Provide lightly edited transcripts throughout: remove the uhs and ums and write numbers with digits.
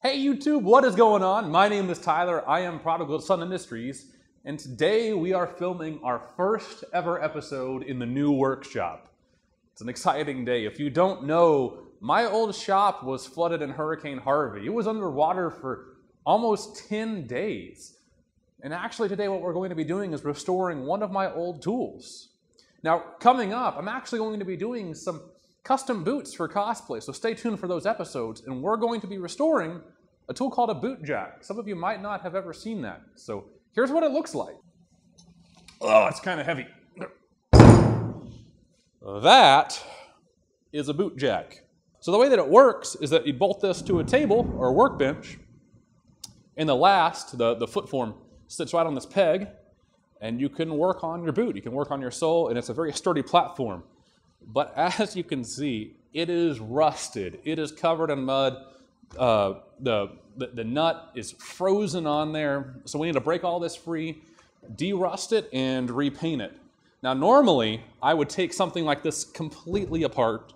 Hey YouTube, what is going on? My name is Tyler, I am Prodigal Son Industries, and today we are filming our first ever episode in the new workshop. It's an exciting day. If you don't know, my old shop was flooded in Hurricane Harvey. It was underwater for almost 10 days. And actually today what we're going to be doing is restoring one of my old tools. Now, coming up, I'm actually going to be doing some custom boots for cosplay, so stay tuned for those episodes, and we're going to be restoring a tool called a boot jack. Some of you might not have ever seen that, so here's what it looks like. Oh, it's kind of heavy. That is a boot jack. So the way that it works is that you bolt this to a table or a workbench, and the foot form sits right on this peg, and you can work on your boot. You can work on your sole, and it's a very sturdy platform. But as you can see, it is rusted. It is covered in mud. The nut is frozen on there. So we need to break all this free, de-rust it, and repaint it. Now normally, I would take something like this completely apart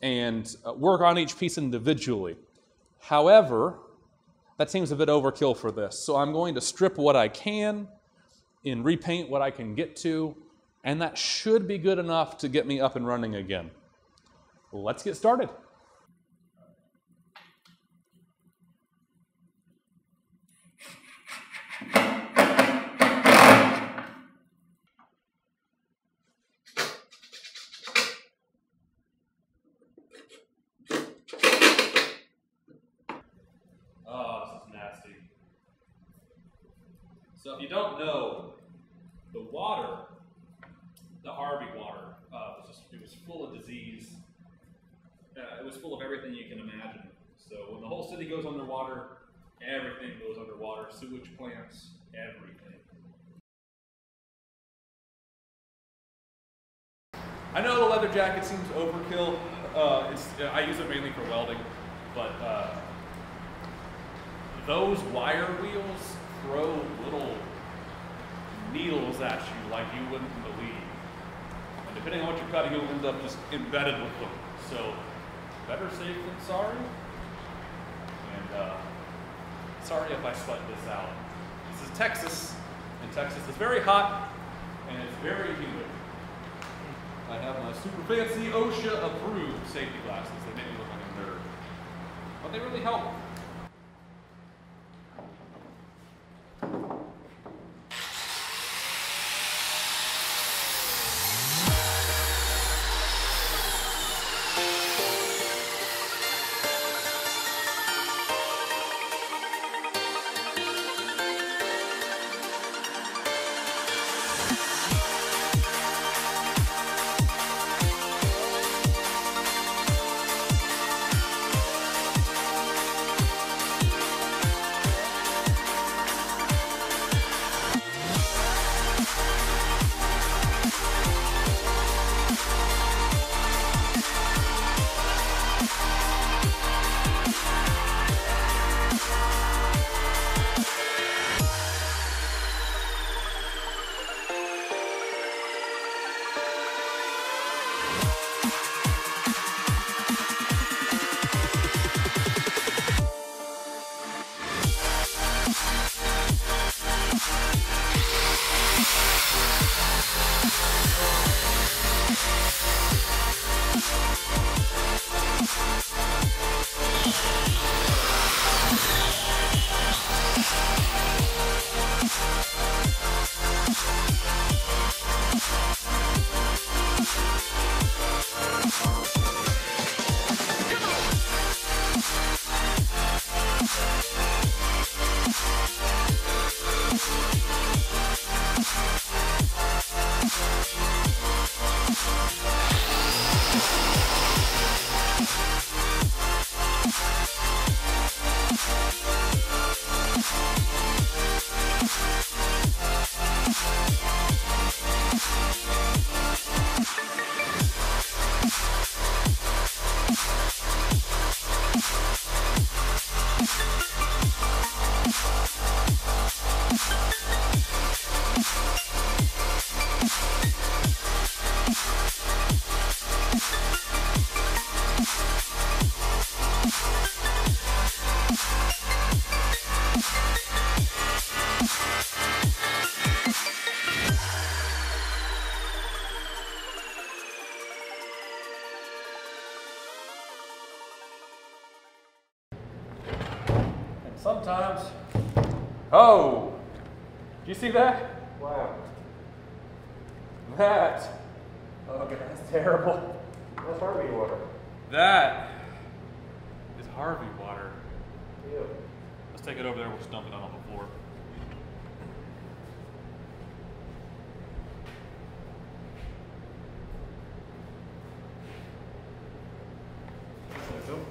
and work on each piece individually. However, that seems a bit overkill for this. So I'm going to strip what I can and repaint what I can get to, and that should be good enough to get me up and running again. Let's get started. Oh, this is nasty. So if you don't know, the water, the Harvey water, it was full of disease. It was full of everything you can imagine. So when the whole city goes underwater, everything goes underwater. Sewage plants, everything. I know the leather jacket seems overkill. I use it mainly for welding, but those wire wheels throw little needles at you like you wouldn't believe. And depending on what you're cutting, you'll end up just embedded with them. So, better safe than sorry. And sorry if I sweat this out. This is Texas, and Texas is very hot, and it's very humid. I have my super fancy OSHA approved safety glasses. They make me look like a nerd. But they really help. Sometimes. Oh! Do you see that? Wow. That. Oh, God, that's terrible. That's Harvey water. That is Harvey water. Ew. Let's take it over there. We'll dump it on the floor.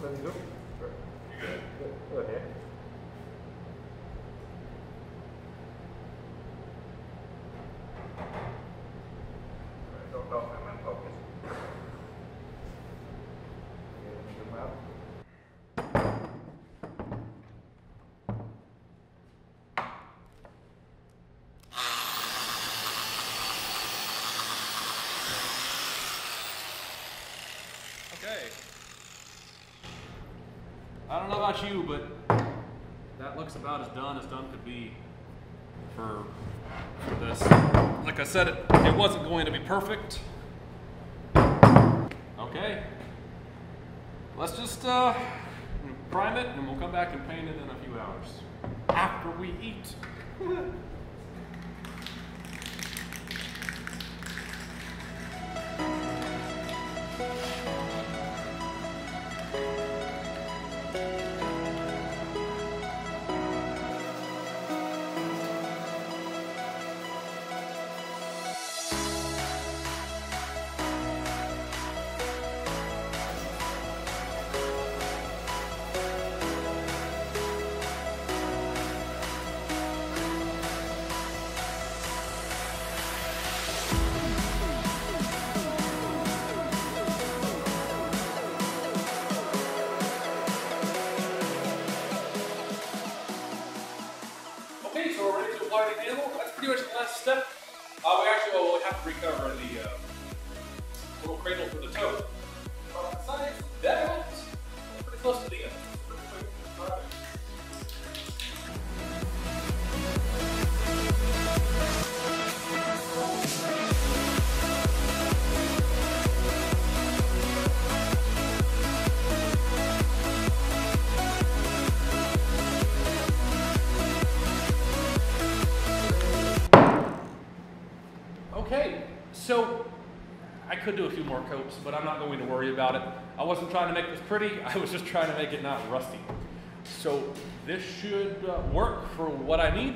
Let me go. You good? Go ahead. Don't know if I'm in focus. Zoom out. Okay. I don't know about you, but that looks about as done could be for this. Like I said, it wasn't going to be perfect. Okay. Let's just prime it, and we'll come back and paint it in a few hours after we eat. Okay, so we're ready to apply the enamel. That's pretty much the last step. We actually will have to recover the little cradle for the toe. Besides that, we're pretty close to the end. Okay, so I could do a few more coats, but I'm not going to worry about it. I wasn't trying to make this pretty, I was just trying to make it not rusty. So this should work for what I need.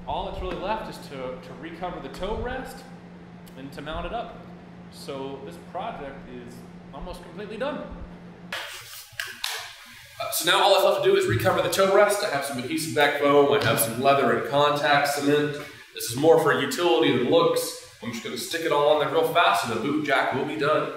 All that's really left is to recover the toe rest and to mount it up. So this project is almost completely done. So now all that's left to do is recover the toe rest. I have some adhesive back foam, I have some leather and contact cement. This is more for utility than looks. I'm just going to stick it all on there real fast and the boot jack will be done.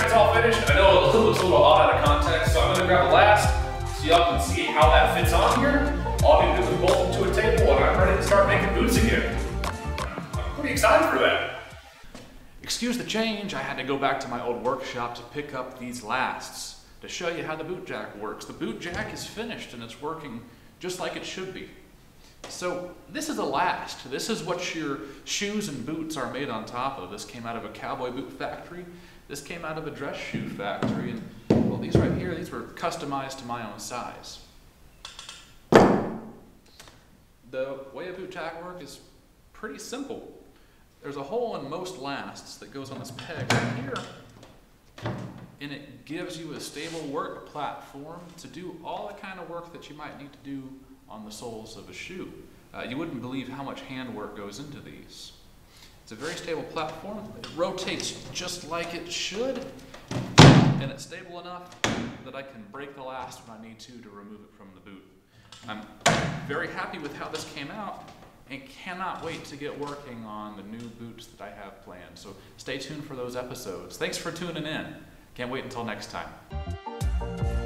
jacket's all finished. I know it looks a little odd out of context, so I'm gonna grab the last so y'all can see how that fits on here. All I need to do is bolt them to a table and I'm ready to start making boots again. I'm pretty excited for that. Excuse the change, I had to go back to my old workshop to pick up these lasts to show you how the boot jack works. The boot jack is finished and it's working just like it should be. So this is a last. This is what your shoes and boots are made on top of. This came out of a cowboy boot factory. This came out of a dress shoe factory. And well, these right here, these were customized to my own size. The way a boot jack works is pretty simple. There's a hole in most lasts that goes on this peg right here, and it gives you a stable work platform to do all the kind of work that you might need to do on the soles of a shoe. You wouldn't believe how much handwork goes into these. It's a very stable platform. It rotates just like it should, and it's stable enough that I can break the last when I need to remove it from the boot. I'm very happy with how this came out and cannot wait to get working on the new boots that I have planned. So stay tuned for those episodes. Thanks for tuning in. Can't wait until next time.